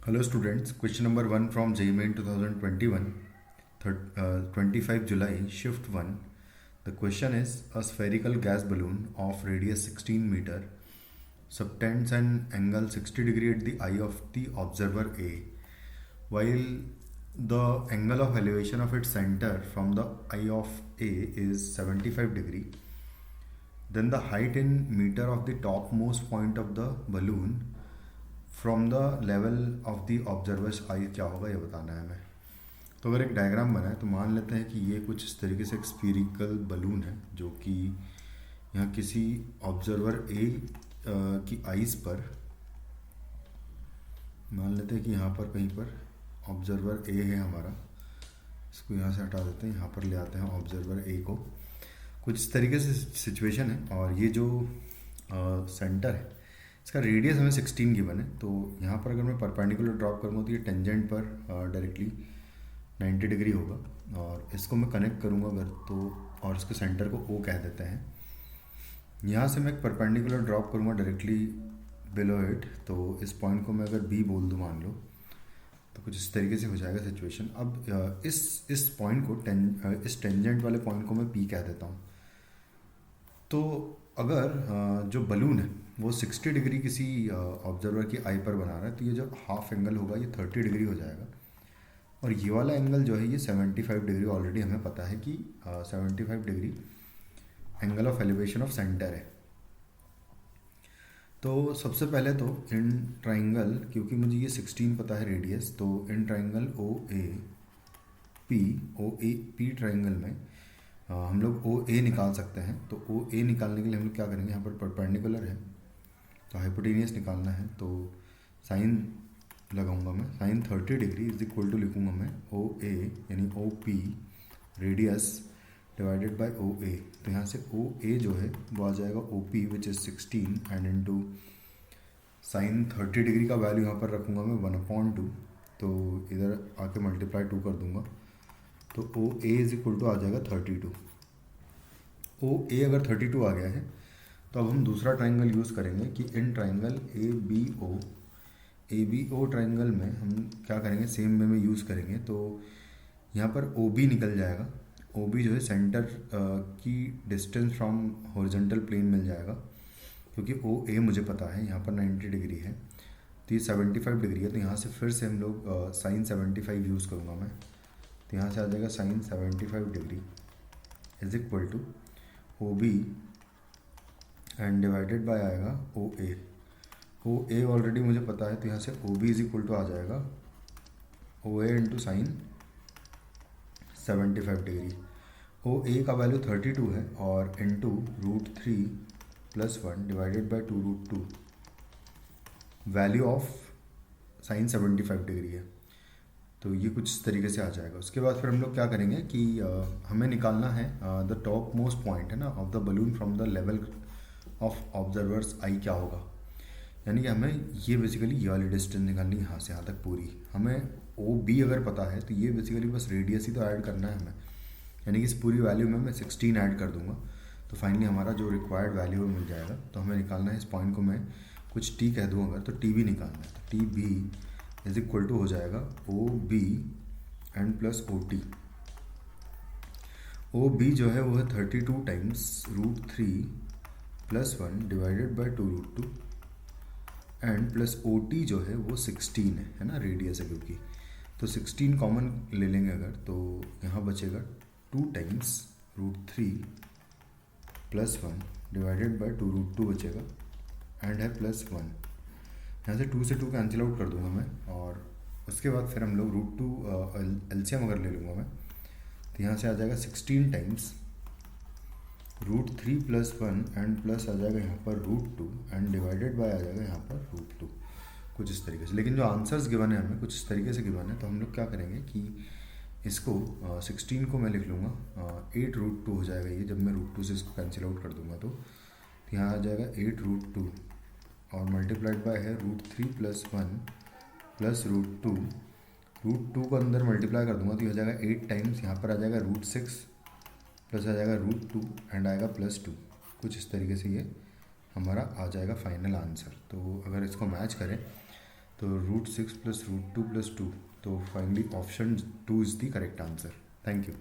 Hello students, question number 1 from JEE Main 2021, 25 July, shift 1. The question is, a spherical gas balloon of radius 16 meter subtends an angle 60 degree at the eye of the observer A, while the angle of elevation of its center from the eye of A is 75 degree. Then the height in meter of the topmost point of the balloon from the level of the observer's eye क्या होगा ये बताना है हमें। तो अगर एक diagram बनाए तो मान लेते हैं कि ये कुछ इस तरीके से एक स्फीरिकल बलून है जो कि यहाँ किसी ऑब्जर्वर ए की आइज़ पर, मान लेते हैं कि यहाँ पर कहीं पर ऑब्जर्वर ए है हमारा, इसको यहाँ से हटा देते हैं, यहाँ पर ले आते हैं ऑब्जर्वर ए को। कुछ इस तरीके से सिचुएशन है और ये जो सेंटर है इसका रेडियस हमें 16 गिवन है। तो यहाँ पर अगर मैं परपेंडिकुलर ड्रॉप करूँगा तो ये टेंजेंट पर डायरेक्टली 90 डिग्री होगा और इसको मैं कनेक्ट करूँगा अगर तो, और इसके सेंटर को ओ कह देते हैं। यहाँ से मैं एक परपेंडिकुलर ड्रॉप करूँगा डायरेक्टली बिलो इट, तो इस पॉइंट को मैं अगर बी बोल दूँ मान लो, तो कुछ इस तरीके से हो जाएगा सिचुएशन। अब इस पॉइंट को इस टेंजेंट वाले पॉइंट को मैं पी कह देता हूँ। तो अगर जो बलून है वो 60 डिग्री किसी ऑब्जर्वर की आई पर बना रहा है तो ये जो हाफ एंगल होगा ये 30 डिग्री हो जाएगा, और ये वाला एंगल जो है ये 75 डिग्री ऑलरेडी हमें पता है कि 75 degree angle of elevation of centre है। तो सबसे पहले तो इन ट्राइंगल, क्योंकि मुझे ये 16 पता है रेडियस, तो in triangle O A P triangle में हम लोग ओ ए निकाल सकते हैं। तो ओ ए निकालने के लिए हम लोग क्या करेंगे, यहाँ पर परपेंडिकुलर है तो हाइपोटेनियस निकालना है, तो साइन लगाऊंगा मैं, sine 30 degree is equal to लिखूंगा मैं ओ ए यानी O P radius divided by O A. तो यहाँ से ओ ए जो है वो आ जाएगा O P which is 16 and into sine 30 degree का वैल्यू यहाँ पर रखूँगा मैं 1/2, तो इधर आके मल्टीप्लाई 2 कर दूँगा, तो ओ ए इज इक्वल टू आ जाएगा 32। ओ ए अगर 32 आ गया है तो अब हम दूसरा ट्राइंगल यूज़ करेंगे कि in triangle A B O triangle में हम क्या करेंगे, सेम वे में यूज़ करेंगे। तो यहाँ पर ओ बी निकल जाएगा, ओ बी जो है सेंटर की डिस्टेंस फ्रॉम हॉरिजॉन्टल प्लेन मिल जाएगा, क्योंकि ओ ए मुझे पता है यहाँ पर 90 डिग्री है तो ये 75 डिग्री है। तो यहाँ से फिर से हम लोग साइन 75 यूज़ करूँगा मैं, तो यहाँ से आ जाएगा sine 75 degree is equal to O B and divided by आएगा ओ ए ऑलरेडी मुझे पता है, तो यहाँ से O B is equal to आ जाएगा O A into sine 75 degree. O A का वैल्यू 32 है और into √3 + 1 divided by 2√2 value of sine 75 degree है। तो ये कुछ इस तरीके से आ जाएगा। उसके बाद फिर हम लोग क्या करेंगे कि हमें निकालना है द टॉप मोस्ट पॉइंट है ना of the balloon from the level of observer's eye क्या होगा, यानी कि हमें ये बेसिकली ये वाली डिस्टेंस निकालनी है यहाँ से यहाँ तक पूरी। हमें ओ बी अगर पता है तो ये बेसिकली बस रेडियस ही तो ऐड करना है हमें, यानी कि इस पूरी वैल्यू में मैं 16 ऐड कर दूंगा तो फाइनली हमारा जो रिक्वायर्ड वैल्यू मिल जाएगा। तो हमें निकालना है इस पॉइंट को, मैं कुछ टी कह दूँ अगर, तो टी बी निकालना है, तो T B is equal to हो जाएगा O B and plus O T. O B जो है वो है 32 times √3 + 1 divided by 2√2 and plus O T जो है वो 16 है ना, रेडियस है क्योंकि, तो 16 कॉमन ले लेंगे अगर, तो यहाँ बचेगा 2 टाइम्स √3 + 1 डिवाइडेड बाय 2√2 बचेगा एंड है +1। यहाँ से 2 से 2 कैंसिल आउट कर दूंगा मैं, और उसके बाद फिर हम लोग √2 एलसीएम अगर ले लूँगा मैं, तो यहाँ से आ जाएगा 16 टाइम्स √3 + 1 एंड प्लस आ जाएगा यहाँ पर √2 एंड डिवाइडेड बाय आ जाएगा यहाँ पर √2, कुछ इस तरीके से। लेकिन जो आंसर्स गिवन है हमें कुछ इस तरीके से गिवन है, तो हम लोग क्या करेंगे कि इसको 16 को मैं लिख लूँगा 8√2 हो जाएगा ये, जब मैं √2 से इसको कैंसिल आउट कर दूँगा तो यहाँ आ जाएगा 8√2 और मल्टीप्लाइड बाय है √3 + 1 प्लस √2, √2 को अंदर मल्टीप्लाई कर दूंगा तो हो जाएगा 8 टाइम्स, यहाँ पर आ जाएगा √6 प्लस आ जाएगा √2 एंड आएगा +2, कुछ इस तरीके से ये हमारा आ जाएगा फाइनल आंसर। तो अगर इसको मैच करें तो √6 + √2 + 2, तो finally option 2 is the correct answer. Thank you.